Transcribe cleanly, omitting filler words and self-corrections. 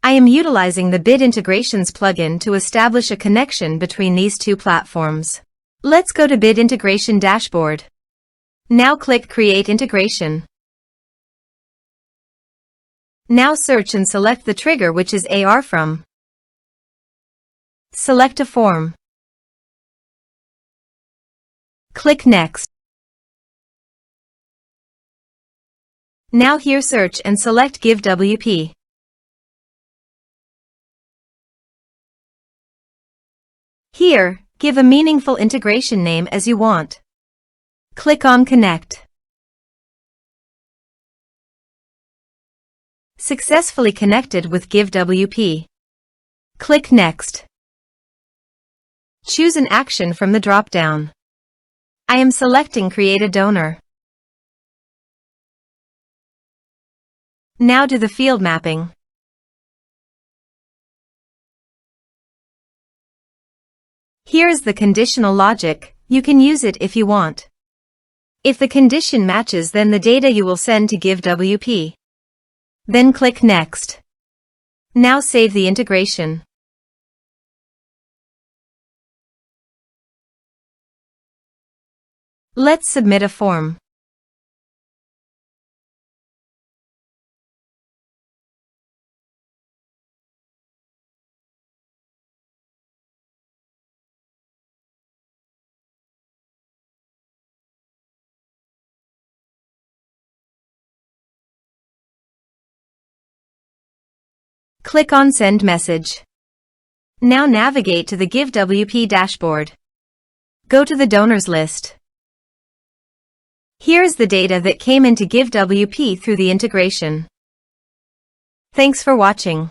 I am utilizing the Bid Integrations plugin to establish a connection between these two platforms. Let's go to Bid Integration Dashboard. Now click Create Integration. Now search and select the trigger, which is ARForms. Select a form. Click Next. Now here search and select GiveWP. Here, give a meaningful integration name as you want. Click on Connect. Successfully connected with GiveWP. Click Next. Choose an action from the drop-down. I am selecting Create a Donor. Now do the field mapping. Here is the conditional logic. You can use it if you want. If the condition matches, then the data you will send to GiveWP. Then click Next. Now save the integration. Let's submit a form. Click on Send Message. Now navigate to the GiveWP dashboard. Go to the donors list. Here is the data that came into GiveWP through the integration. Thanks for watching.